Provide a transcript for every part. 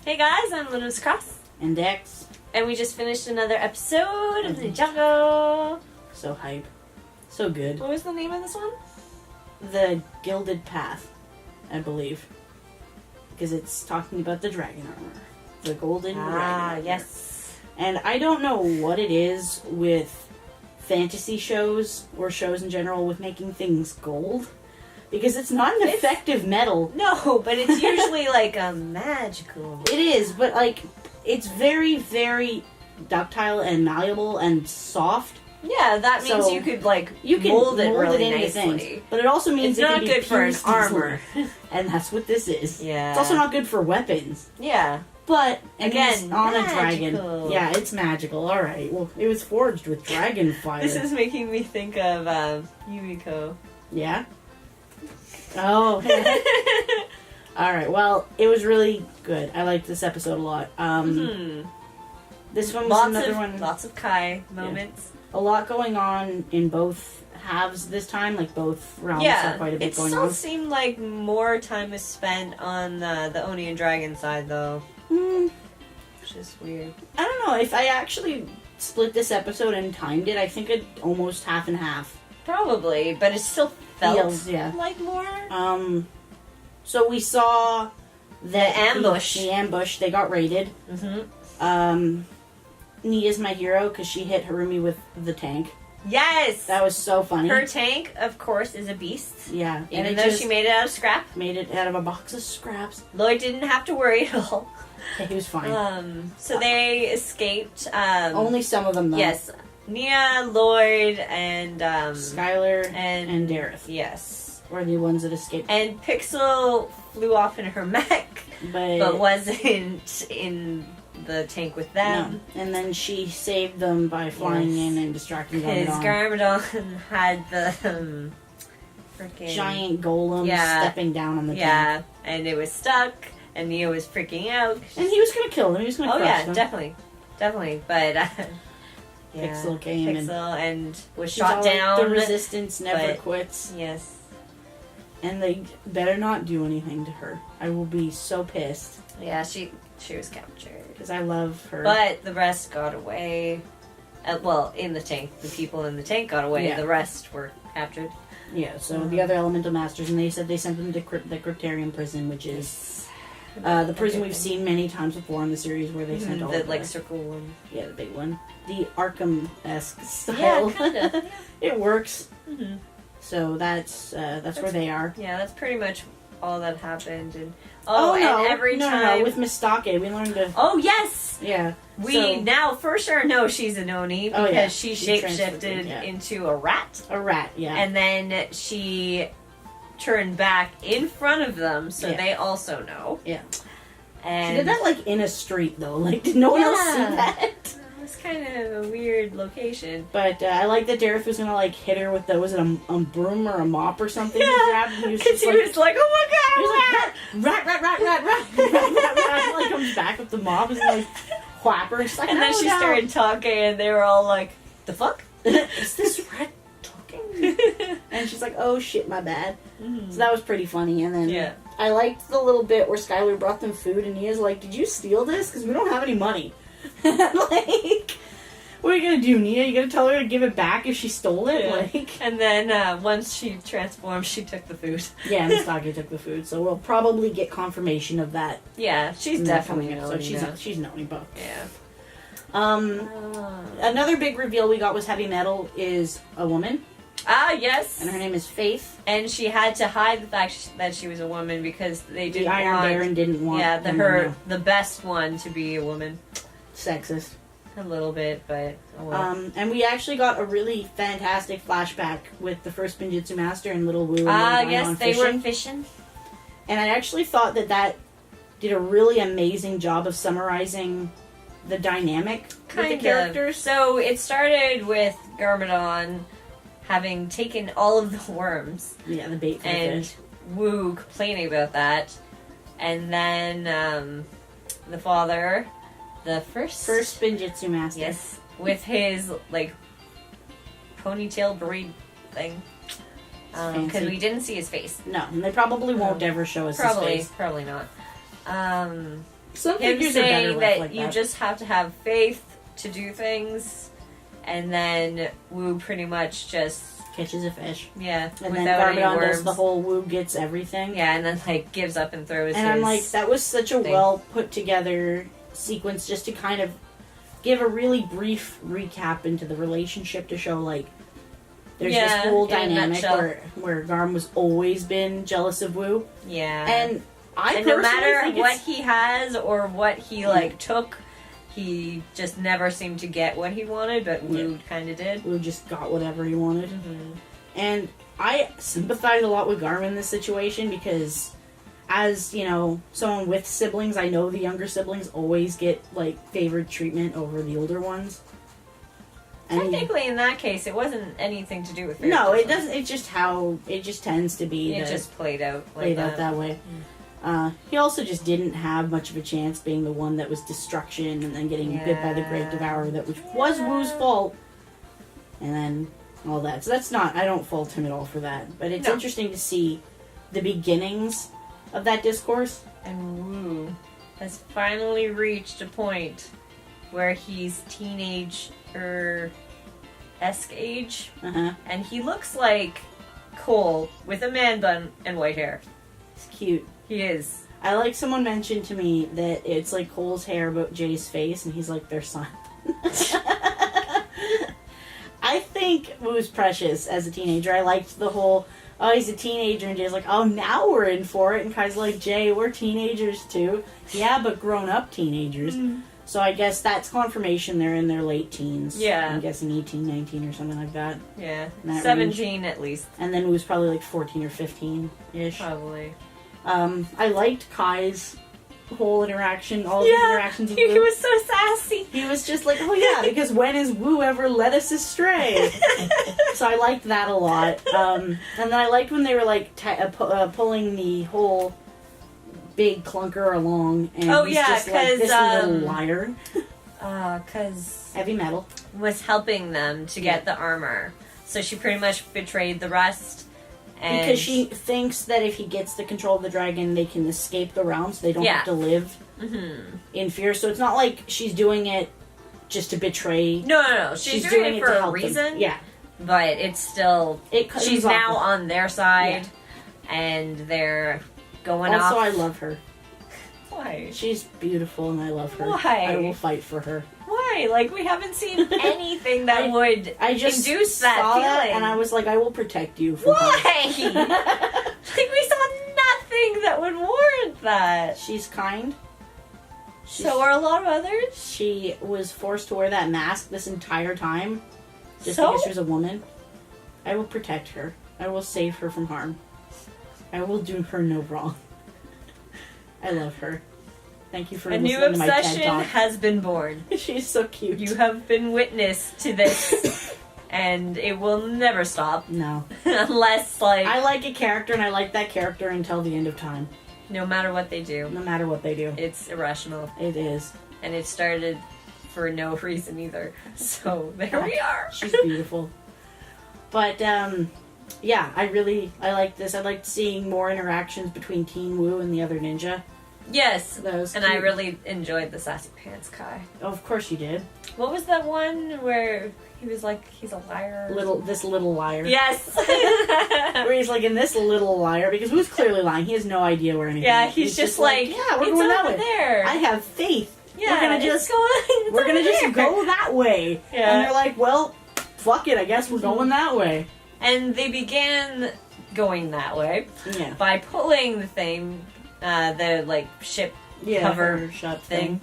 Hey guys, I'm Linus Cross. And Dex. And we just finished another episode of Ninjago. So hype. So good. What was the name of this one? The Gilded Path, I believe. Because it's talking about the dragon armor. The golden dragon armor. Yes. And I don't know what it is with fantasy shows, or shows in general, with making things gold. Because it's not an effective metal. No, but it's usually like a magical. It is, but like, it's very, very ductile and malleable and soft. Yeah, that means So you could like you can mold it really into nicely. things. But it also means It's it not can be good for an pierced armor. easily. And that's what this is. Yeah. It's also not good for weapons. Yeah. But Again, on magical. a dragon. Yeah, it's magical. Alright. Well, it was forged with dragon fire. This is making me think of Yumiko. Yeah? Oh. Alright, well, it was really good. I liked this episode a lot. This one was another one. Lots of Kai moments. A lot going on in both halves this time. Like, both realms have quite a bit going on. It still seemed like more time is spent on the Oni and Dragon side, though. Which is weird. I don't know. If I actually split this episode and timed it, I think it almost half and half. Probably, but it still felt yeah. like more. So we saw The ambush. The ambush. They got raided. Nia's my hero because she hit Harumi with the tank. Yes! That was so funny. Her tank, of course, is a beast. Yeah. Even though she made it out of scrap. Made it out of a box of scraps. Lloyd didn't have to worry at all. Yeah, he was fine. So they escaped. Only some of them, though. Yes. Nia, Lloyd, and Skylar and Dareth. Yes. Were the ones that escaped. And Pixel flew off in her mech, but wasn't in the tank with them. No. And then she saved them by flying in and distracting them. Because Garmadon had the freaking giant golem stepping down on the tank. Yeah, and it was stuck, and Nia was freaking out. And he was going to kill them. He was going to crush them. Definitely. But Pixel came and was shot down. Like, the resistance never quits. Yes. And they better not do anything to her. I will be so pissed. Yeah, she was captured. Because I love her. But the rest got away. In the tank. The people in the tank got away. Yeah. The rest were captured. Yeah, so the other elemental masters, and they said they sent them to the Cryptarium prison, which is the prison we've seen many times before in the series, where they sent all the circle one. Yeah, the big one. The Arkham-esque style. Yeah, kinda. It works. Mm-hmm. So that's where they are. Yeah, that's pretty much all that happened. And and every time with Miss Stake, we learned to. Oh yes. Yeah. We now for sure know she's an Oni because she shapeshifted into a rat. A rat, yeah. And then she turned back in front of them, so they also know. Yeah. And she did that like in a street though. Like, did no one else see that? It was kind of a weird location. But I like that Dareth was gonna like hit her with was it a broom or a mop or something? Yeah. Because he was like, oh my god! He was like, rat. Like comes back with the mop and like whap her. Like, and then she started talking, and they were all like, "The fuck? Is this rat talking?" And she's like, "Oh shit, my bad." Mm-hmm. So that was pretty funny. And then I liked the little bit where Skylar brought them food, and Nia's like, "Did you steal this? Because we don't have any money." Like, what are you gonna do, Nia? You gonna tell her to give it back if she stole it? Like, and then once she transformed, she took the food. Yeah, Miss Stake took the food, so we'll probably get confirmation of that. Yeah, she's definitely an Oni. She's an Oni book. Yeah. Another big reveal we got was Heavy Metal is a woman. Ah, yes. And her name is Faith. And she had to hide the fact that she was a woman because they didn't want... The Iron Baron didn't want... Yeah, the best one to be a woman. Sexist. A little bit, but... Oh well. And we actually got a really fantastic flashback with the first Spinjitzu Master and Little Wu. Yes, they were fishing. And I actually thought that did a really amazing job of summarizing the dynamic with the characters. So it started with Garmadon having taken all of the worms. Yeah, the bait for and fish. Wu complaining about that. And then the father, the first Spinjitzu Master. Yes, with his like ponytail braid thing. Because we didn't see his face. No, and they probably won't ever show us his face. Probably not. Some him figures are better saying left that like you that. just have to have faith to do things, and then Wu pretty much just catches a fish. Yeah, and then without any Garmadon does worms. the whole Wu gets everything. Yeah, and then like gives up and throws. And I'm like, that was such a well put together sequence just to kind of give a really brief recap into the relationship to show like there's this whole dynamic where Garm was always been jealous of Wu. Yeah, and no matter what he has or what he like took, he just never seemed to get what he wanted, but Wu kind of did. Wu just got whatever he wanted. Mm-hmm. And I sympathize a lot with Garm in this situation because as, you know, someone with siblings, I know the younger siblings always get, like, favored treatment over the older ones. And technically, in that case, it wasn't anything to do with favoritism. No, it doesn't. It's just how it just tends to be. It just played out that way. He also just didn't have much of a chance being the one that was destruction and then getting bit by the Great Devourer, which was Wu's fault. And then all that. So that's not, I don't fault him at all for that. But it's interesting to see the beginnings of that discourse. And Wu has finally reached a point where he's teenager-esque age. And he looks like Cole with a man bun and white hair. He's cute. He is. I like someone mentioned to me that it's like Cole's hair but Jay's face, and he's like their son. I think Wu's precious as a teenager. I liked the whole, oh, he's a teenager, and Jay's like, oh, now we're in for it. And Kai's like, Jay, we're teenagers too. Yeah, but grown-up teenagers. So I guess that's confirmation they're in their late teens. Yeah. I'm guessing 18, 19 or something like that. Yeah. 17 at least. And then Wu's probably like 14 or 15-ish. Probably. I liked Kai's whole interaction, all of his interactions with Wu. He was so sassy. He was just like, oh yeah, because when has Wu ever led us astray? So I liked that a lot. And then I liked when they were like pulling the whole big clunker along, and he's just like this little liar. Because Heavy Metal was helping them to get the armor, so she pretty much betrayed the rest. And because she thinks that if he gets the control of the dragon, they can escape the realm, so they don't have to live in fear. So it's not like she's doing it just to betray. No. She's doing it for a reason. Them. Yeah. But it's still... she's now on their side, and they're going off. Also, I love her. Why? She's beautiful, and I love her. Why? I will fight for her. Why? Like, we haven't seen anything that would induce that feeling. That, and I was like, I will protect you from Why? Like, we saw nothing that would warrant that. She's kind. So are a lot of others. She was forced to wear that mask this entire time just because she was a woman. I will protect her. I will save her from harm. I will do her no wrong. I love her. Thank you for listening to my TED Talk. A new obsession has been born. She's so cute. You have been witness to this, and it will never stop. No. Unless, like... I like a character, and I like that character until the end of time. No matter what they do. No matter what they do. It's irrational. It is. And it started for no reason either. So, there we are. She's beautiful. But, yeah, I like this. I liked seeing more interactions between Teen Wu and the other ninja. Yes, that was and cute. I really enjoyed the Sassy Pants Kai. Oh, of course you did. What was that one where he was like, he's a liar? This little liar. Yes! Where he's like, in this little liar, because Wu's clearly lying. He has no idea where anything is. Yeah, he's just like, yeah, we're going that way. There. I have faith. Yeah, we're gonna just go that way. Yeah. And they're like, well, fuck it, I guess we're going that way. And they began going that way by pulling the thing, the like ship cover shut thing,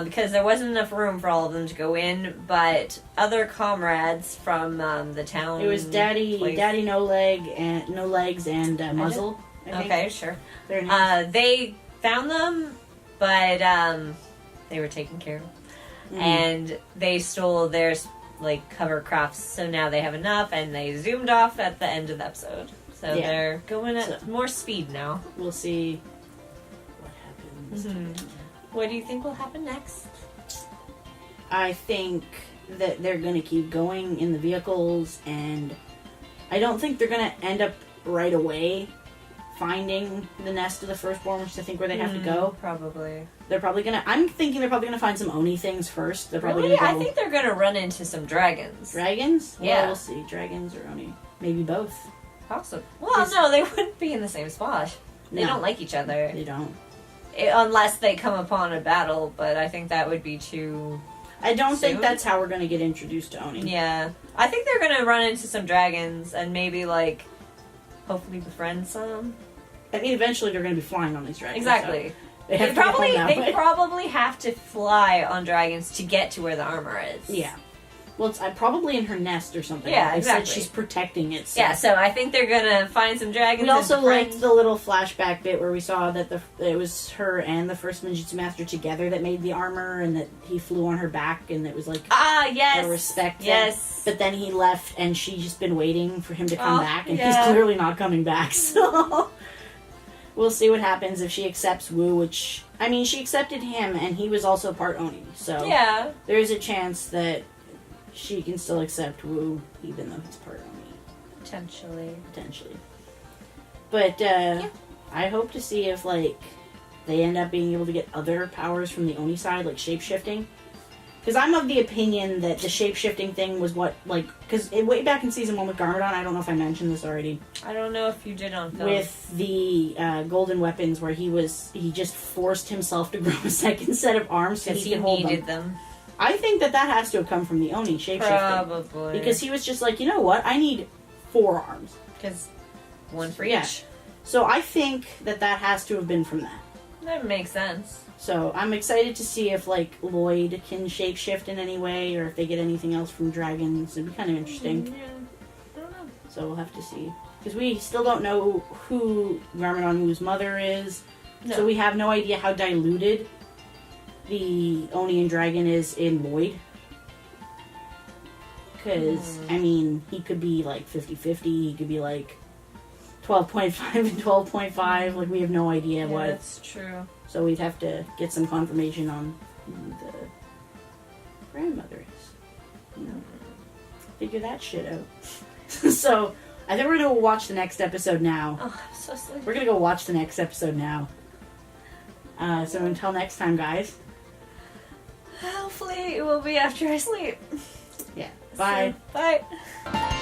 because there wasn't enough room for all of them to go in. But other comrades from the town, it was Daddy No Legs and Muzzle. I think. Okay, sure. They found them, but they were taken care of, and they stole their like cover crafts. So now they have enough, and they zoomed off at the end of the episode. So they're going at more speed now. We'll see what happens. What do you think will happen next? I think that they're going to keep going in the vehicles, and I don't think they're going to end up right away finding the nest of the firstborn, which is I think where they have to go. Probably. I'm thinking they're probably gonna find some Oni things first. They're probably Really? gonna go... I think they're gonna run into some dragons. Dragons? Yeah. Well, we'll see. Dragons or Oni. Maybe both. Possible. Well, no, they wouldn't be in the same spot. They don't like each other. They don't. Unless they come upon a battle, but I think that would be too... I don't think that's how we're gonna get introduced to Oni. Yeah. I think they're gonna run into some dragons and maybe, like, hopefully befriend some. I mean, eventually they're gonna be flying on these dragons. Exactly. So they probably have to fly on dragons to get to where the armor is. Yeah. Well, it's probably in her nest or something. Yeah, they exactly. said she's protecting it. So. Yeah, so I think they're gonna find some dragons. We also liked the little flashback bit where we saw that it was her and the first Ninjutsu master together that made the armor, and that he flew on her back, and it was like yes, a respect thing. Yes. But then he left, and she's just been waiting for him to come back, and he's clearly not coming back. So we'll see what happens if she accepts Wu. Which, I mean, she accepted him, and he was also part Oni. So there is a chance that she can still accept Wu, even though he's part Oni. Potentially. But, I hope to see if, like, they end up being able to get other powers from the Oni side, like shape-shifting. Because I'm of the opinion that the shape-shifting thing was what, like... Because way back in Season 1 with Garmadon, I don't know if I mentioned this already. I don't know if you did on film. With the golden weapons, where he just forced himself to grow a second set of arms so he could hold them. He needed them. I think that has to have come from the Oni shapeshifting. Probably. Because he was just like, you know what? I need 4 arms. Because one for each. So I think that has to have been from that. That makes sense. So I'm excited to see if, like, Lloyd can shapeshift in any way, or if they get anything else from dragons. It'd be kind of interesting. Yeah. I don't know. So we'll have to see. Because we still don't know who Garmadon Wu's mother is. No. So we have no idea how diluted the Oni and Dragon is in Lloyd. Because, I mean, he could be like 50-50, he could be like 12.5 and 12.5, like we have no idea what. That's true. So we'd have to get some confirmation on who the grandmother is. You know, figure that shit out. So, I think we're gonna go watch the next episode now. Oh, I'm so sleepy. We're gonna go watch the next episode now. So until next time, guys. Hopefully it will be after I sleep. Yeah. Bye. So, bye.